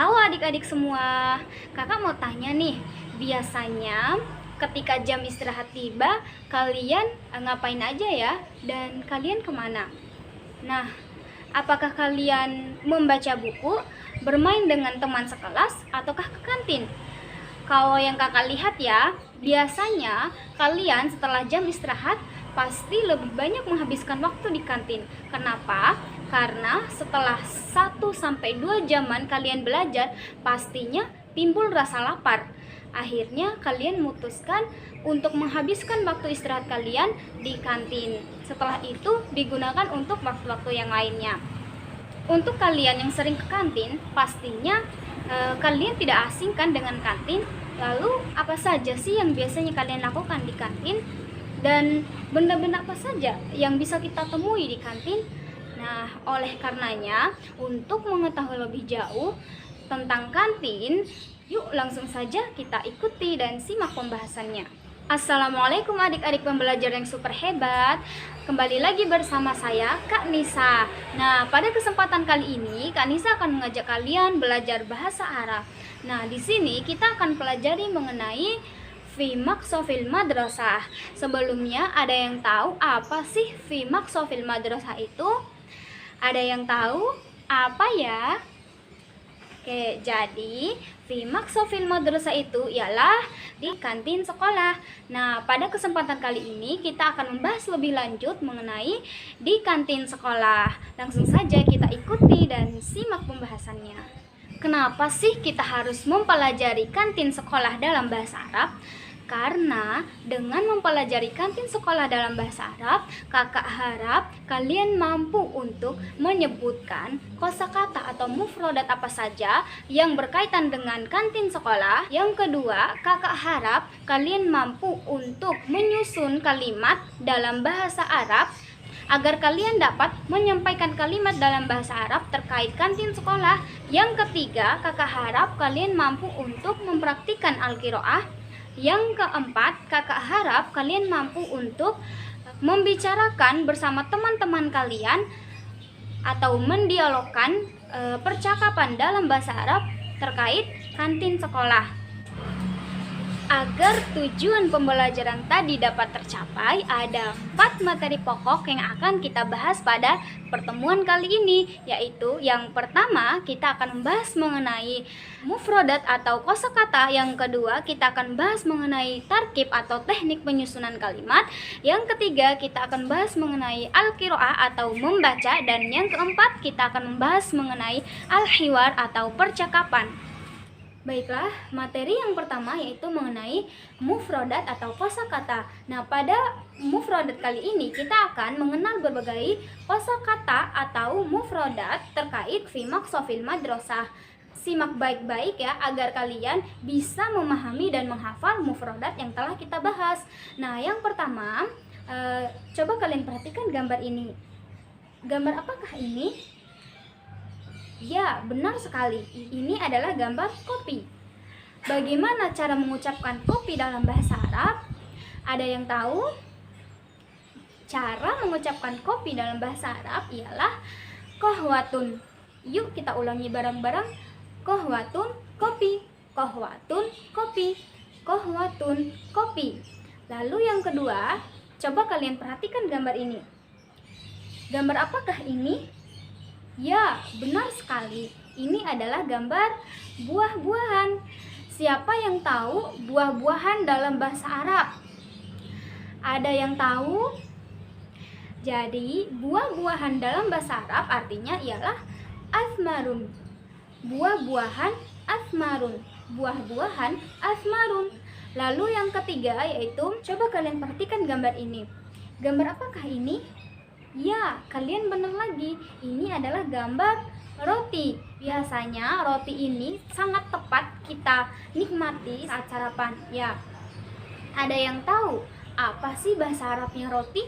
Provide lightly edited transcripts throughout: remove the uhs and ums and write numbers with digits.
Halo adik-adik semua, kakak mau tanya nih, biasanya ketika jam istirahat tiba, kalian ngapain aja ya? Dan kalian kemana? Nah, apakah kalian membaca buku, bermain dengan teman sekelas, ataukah ke kantin? Kalau yang kakak lihat ya, biasanya kalian setelah jam istirahat pasti lebih banyak menghabiskan waktu di kantin. Kenapa? Karena setelah 1 sampai 2 jaman kalian belajar, pastinya timbul rasa lapar. Akhirnya kalian memutuskan untuk menghabiskan waktu istirahat kalian di kantin. Setelah itu digunakan untuk waktu-waktu yang lainnya. Untuk kalian yang sering ke kantin, pastinya kalian tidak asing kan dengan kantin. Lalu apa saja sih yang biasanya kalian lakukan di kantin? Dan benda-benda apa saja yang bisa kita temui di kantin? Nah, oleh karenanya, untuk mengetahui lebih jauh tentang kantin, yuk langsung saja kita ikuti dan simak pembahasannya. Assalamualaikum adik-adik pembelajar yang super hebat. Kembali lagi bersama saya Kak Nisa. Nah, pada kesempatan kali ini Kak Nisa akan mengajak kalian belajar bahasa Arab. Nah, di sini kita akan pelajari mengenai fi maqsofil madrasah. Sebelumnya, ada yang tahu apa sih fi maqsofil madrasah itu? Ada yang tahu apa ya? Oke, jadi fi maqsofil madrasah itu ialah di kantin sekolah. Nah, pada kesempatan kali ini kita akan membahas lebih lanjut mengenai di kantin sekolah. Langsung saja kita ikuti dan simak pembahasannya. Kenapa sih kita harus mempelajari kantin sekolah dalam bahasa Arab? Karena dengan mempelajari kantin sekolah dalam bahasa Arab, kakak harap kalian mampu untuk menyebutkan kosakata atau mufrodat apa saja yang berkaitan dengan kantin sekolah. Yang kedua, kakak harap kalian mampu untuk menyusun kalimat dalam bahasa Arab agar kalian dapat menyampaikan kalimat dalam bahasa Arab terkait kantin sekolah. Yang ketiga, kakak harap kalian mampu untuk mempraktikkan al-qiraah. Yang keempat, kakak harap kalian mampu untuk membicarakan bersama teman-teman kalian atau mendialogkan percakapan dalam bahasa Arab terkait kantin sekolah. Agar tujuan pembelajaran tadi dapat tercapai, ada 4 materi pokok yang akan kita bahas pada pertemuan kali ini, yaitu yang pertama kita akan membahas mengenai mufrodat atau kosakata, yang kedua kita akan bahas mengenai tarkib atau teknik penyusunan kalimat, yang ketiga kita akan bahas mengenai al-qiraah atau membaca, dan yang keempat kita akan membahas mengenai al-hiwar atau percakapan. Baiklah, materi yang pertama yaitu mengenai mufrodat atau kosakata. Nah, pada mufrodat kali ini kita akan mengenal berbagai kosakata atau mufrodat terkait fi maqsofil madrasah. Simak baik-baik ya agar kalian bisa memahami dan menghafal mufrodat yang telah kita bahas. Nah, yang pertama, coba kalian perhatikan gambar ini. Gambar apakah ini? Ya, benar sekali. Ini adalah gambar kopi. Bagaimana cara mengucapkan kopi dalam bahasa Arab? Ada yang tahu? Cara mengucapkan kopi dalam bahasa Arab ialah kohwatun. Yuk kita ulangi bareng-bareng. Kohwatun, kopi. Kohwatun, kopi. Kohwatun, kopi. Lalu yang kedua, coba kalian perhatikan gambar ini. Gambar apakah ini? Ya, benar sekali. Ini adalah gambar buah-buahan. Siapa yang tahu buah-buahan dalam bahasa Arab? Ada yang tahu? Jadi, buah-buahan dalam bahasa Arab artinya ialah asmarun. Buah-buahan asmarun. Buah-buahan asmarun. Lalu yang ketiga yaitu, coba kalian perhatikan gambar ini. Gambar apakah ini? Ya, kalian benar lagi. Ini adalah gambar roti. Biasanya roti ini sangat tepat kita nikmati saat sarapan. Ya, ada yang tahu apa sih bahasa Arabnya roti?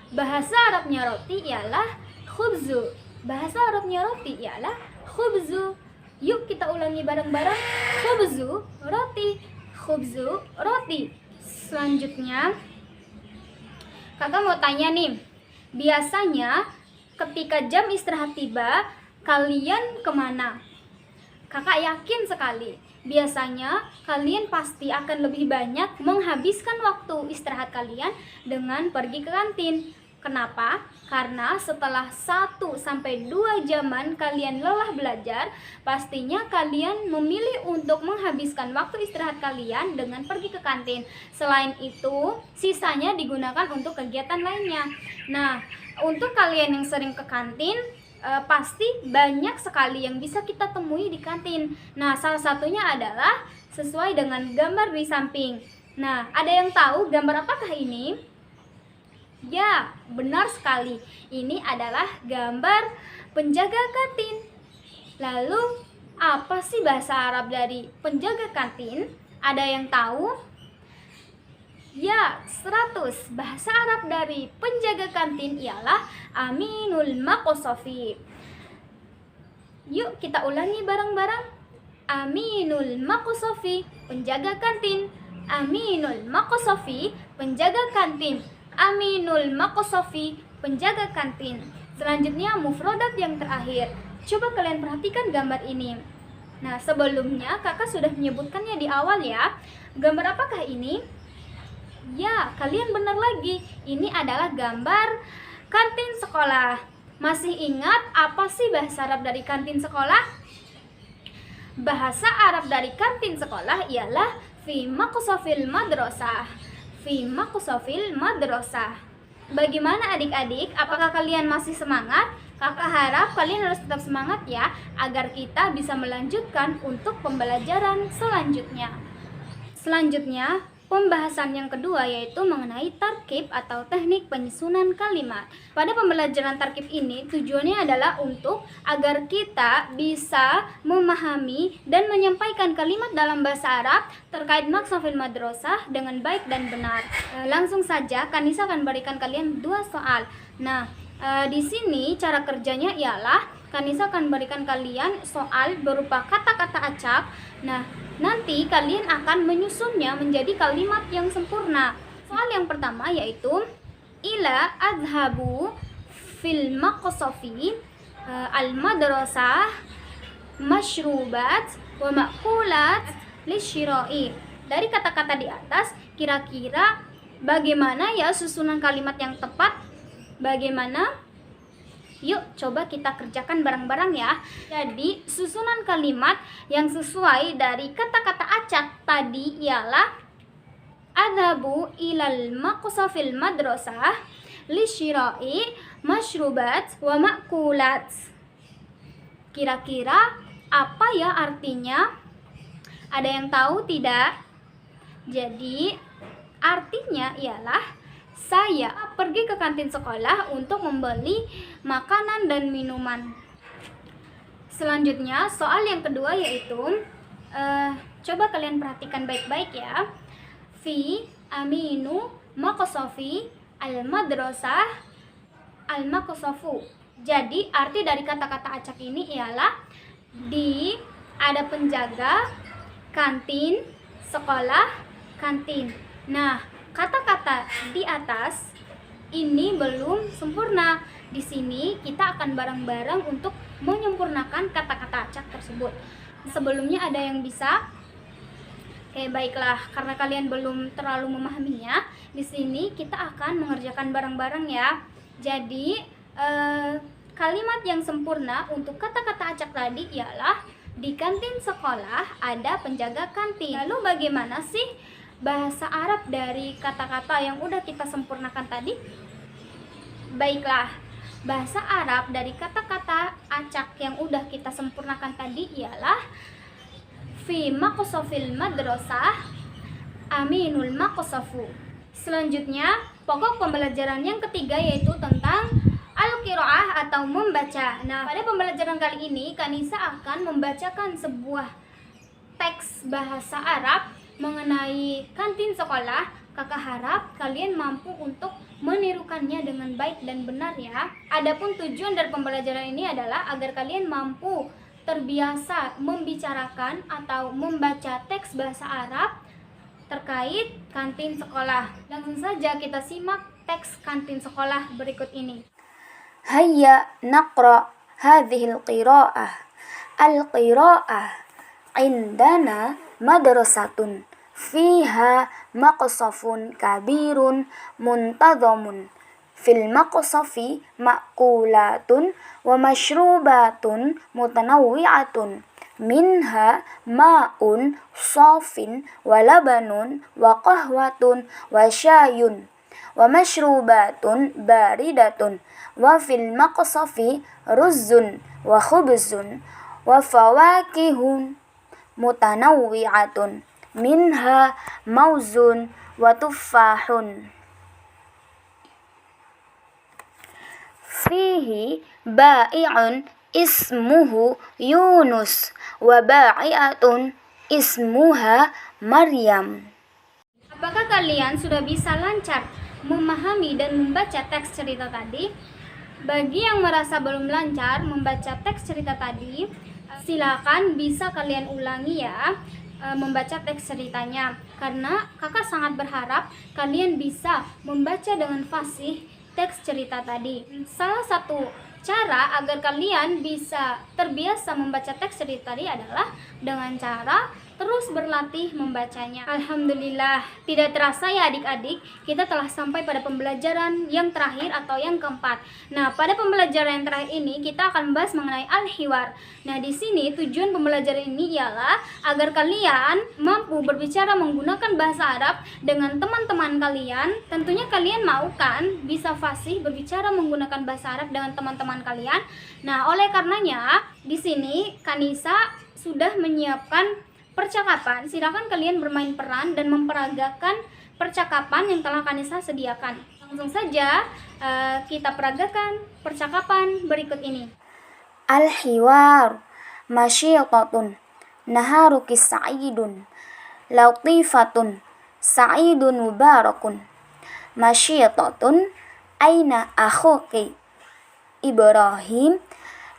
Bahasa Arabnya roti ialah khubzu. Bahasa Arabnya roti ialah khubzu. Yuk kita ulangi bareng-bareng. Khubzu, roti. Khubzu, roti. Selanjutnya, kakak mau tanya nih. Biasanya ketika jam istirahat tiba, kalian kemana? Kakak yakin sekali, biasanya kalian pasti akan lebih banyak menghabiskan waktu istirahat kalian dengan pergi ke kantin. Kenapa? Karena setelah 1-2 jaman kalian lelah belajar, pastinya kalian memilih untuk menghabiskan waktu istirahat kalian dengan pergi ke kantin. Selain itu, sisanya digunakan untuk kegiatan lainnya. Nah, untuk kalian yang sering ke kantin, pasti banyak sekali yang bisa kita temui di kantin. Nah, salah satunya adalah sesuai dengan gambar di samping. Nah, ada yang tahu gambar apakah ini? Ya, benar sekali. Ini adalah gambar penjaga kantin. Lalu, apa sih bahasa Arab dari penjaga kantin? Ada yang tahu? Ya, 100. Bahasa Arab dari penjaga kantin ialah Aminul Maqsafi. Yuk kita ulangi bareng-bareng. Aminul Maqsafi, penjaga kantin. Aminul Maqsafi, penjaga kantin. Aminul Maqsafi, penjaga kantin. Selanjutnya mufradat yang terakhir. Coba kalian perhatikan gambar ini. Nah, sebelumnya kakak sudah menyebutkannya di awal ya. Gambar apakah ini? Ya, kalian benar lagi. Ini adalah gambar kantin sekolah. Masih ingat apa sih bahasa Arab dari kantin sekolah? Bahasa Arab dari kantin sekolah ialah fi maqsafil madrasah. Fi maqsafil madrasah. Bagaimana adik-adik? Apakah kalian masih semangat? Kakak harap kalian harus tetap semangat ya, agar kita bisa melanjutkan untuk pembelajaran selanjutnya. Selanjutnya, pembahasan yang kedua yaitu mengenai tarkib atau teknik penyusunan kalimat. Pada pembelajaran tarkib ini tujuannya adalah untuk agar kita bisa memahami dan menyampaikan kalimat dalam bahasa Arab terkait maqsafil madrasah dengan baik dan benar. Langsung saja Kanisa akan berikan kalian 2 soal. Nah, di sini cara kerjanya ialah Kanisa akan berikan kalian soal berupa kata-kata acak. Nah, nanti kalian akan menyusunnya menjadi kalimat yang sempurna. Soal yang pertama yaitu ila adhabu fil maqsafi al madrasah mashrubat wa maqulat lisyira'i. Dari kata-kata di atas, kira-kira bagaimana ya susunan kalimat yang tepat? Bagaimana? Yuk coba kita kerjakan bareng-bareng ya. Jadi susunan kalimat yang sesuai dari kata-kata acak tadi ialah adhabu ilal maqsafil madrasah lisyira'i mashrubat wa makulat. Kira-kira apa ya artinya? Ada yang tahu tidak? Jadi artinya ialah saya pergi ke kantin sekolah untuk membeli makanan dan minuman. Selanjutnya, soal yang kedua yaitu coba kalian perhatikan baik-baik ya. Fi aminu maqsafi al-madrasah al-maqsafu. Jadi, arti dari kata-kata acak ini ialah ada penjaga kantin sekolah kantin. Nah, kata-kata di atas ini belum sempurna. Di sini kita akan bareng-bareng untuk menyempurnakan kata-kata acak tersebut. Sebelumnya ada yang bisa? Oke, baiklah. Karena kalian belum terlalu memahaminya, di sini kita akan mengerjakan bareng-bareng ya. Jadi, kalimat yang sempurna untuk kata-kata acak tadi ialah di kantin sekolah ada penjaga kantin. Lalu bagaimana sih bahasa Arab dari kata-kata yang udah kita sempurnakan tadi? Baiklah, bahasa Arab dari kata-kata acak yang udah kita sempurnakan tadi ialah fi maqsafil madrasah aminul maqsafu. Selanjutnya, pokok pembelajaran yang ketiga yaitu tentang al-qiraah atau membaca. Nah, pada pembelajaran kali ini Kanisa akan membacakan sebuah teks bahasa Arab mengenai kantin sekolah. Kakak harap kalian mampu untuk menirukannya dengan baik dan benar ya. Adapun tujuan dari pembelajaran ini adalah agar kalian mampu terbiasa membicarakan atau membaca teks bahasa Arab terkait kantin sekolah. Langsung saja kita simak teks kantin sekolah berikut ini. Hayya naqra hadhil qira'ah. Al-qira'ah Indana madrasatun fiha maqsafun kabirun muntadhamun. Fil maqsafi ma'kulatun wa mashrubatun mutanawwi'atun. Minha ma'un safin wa labanun wa qahwatun wa syayun wa mashrubatun baridatun. Wa fil maqsafi ruzzun wa khubzun wa fawakihun mutanawwi'atun. Minha mauzun wa tuffahun. Fihi ba'i'un ismuhu Yunus wa ba'i'atun ismuha Maryam. Apakah kalian sudah bisa lancar memahami dan membaca teks cerita tadi? Bagi yang merasa belum lancar membaca teks cerita tadi, silakan bisa kalian ulangi ya membaca teks ceritanya, karena kakak sangat berharap kalian bisa membaca dengan fasih teks cerita tadi. Salah satu cara agar kalian bisa terbiasa membaca teks cerita tadi adalah dengan cara terus berlatih membacanya. Alhamdulillah, tidak terasa ya adik-adik, kita telah sampai pada pembelajaran yang terakhir atau yang keempat. Nah, pada pembelajaran yang terakhir ini kita akan membahas mengenai al-hiwar. Nah, di sini tujuan pembelajaran ini ialah agar kalian mampu berbicara menggunakan bahasa Arab dengan teman-teman kalian. Tentunya kalian mau kan bisa fasih berbicara menggunakan bahasa Arab dengan teman-teman kalian. Nah, oleh karenanya di sini Kanisa sudah menyiapkan percakapan. Silakan kalian bermain peran dan memperagakan percakapan yang telah Kanisa sediakan. Langsung saja kita peragakan percakapan berikut ini. Al-hiwar masyiqatun naharuki sa'idun latifatun sa'idun mubarakun. Masyiqatun aina akhuki Ibrahim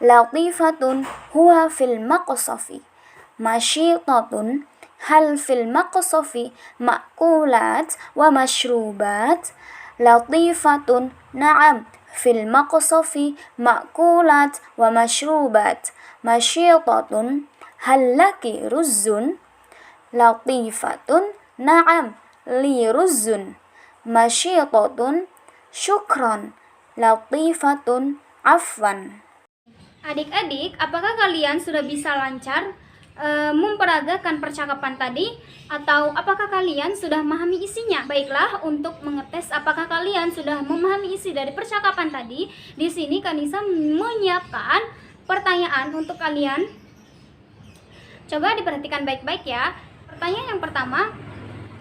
latifatun huwa fil maqsafi. Masyiqatun hal fil maqsafi ma'kulat wa mashrubat. Latifatun na'am fil maqsafi ma'kulat wa mashrubat. Masyiqatun hal laki ruzzun. Latifatun na'am li ruzzun. Masyiqatun syukran. Latifatun afwan. Adik-adik, apakah kalian sudah bisa lancar memperagakan percakapan tadi, atau apakah kalian sudah memahami isinya? Baiklah, untuk mengetes apakah kalian sudah memahami isi dari percakapan tadi, di sini Kanisa menyiapkan pertanyaan untuk kalian. Coba diperhatikan baik-baik ya. Pertanyaan yang pertama,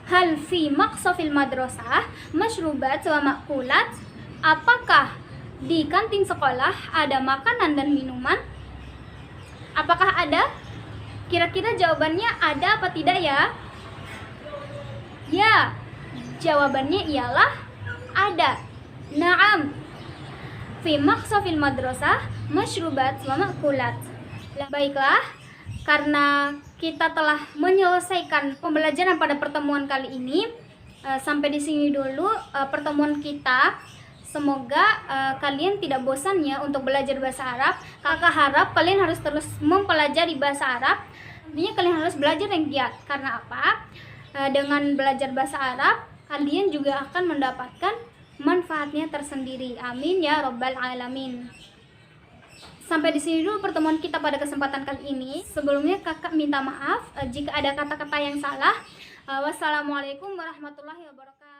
hal fi maqsafil madrasah masyrubat wa makulat? Apakah di kantin sekolah ada makanan dan minuman? Apakah ada? Kira-kira jawabannya ada apa tidak ya? Ya, jawabannya ialah ada. Naam. Fi maqsafil madrasah masyrubat wa makulat. Baiklah, karena kita telah menyelesaikan pembelajaran pada pertemuan kali ini, sampai di sini dulu pertemuan kita. Semoga kalian tidak bosan ya untuk belajar bahasa Arab. Kakak harap kalian harus terus mempelajari bahasa Arab. Tentunya kalian harus belajar yang giat. Karena apa? Dengan belajar bahasa Arab, kalian juga akan mendapatkan manfaatnya tersendiri. Amin ya Rabbal Alamin. Sampai di sini dulu pertemuan kita pada kesempatan kali ini. Sebelumnya kakak minta maaf jika ada kata-kata yang salah. Wassalamualaikum warahmatullahi wabarakatuh.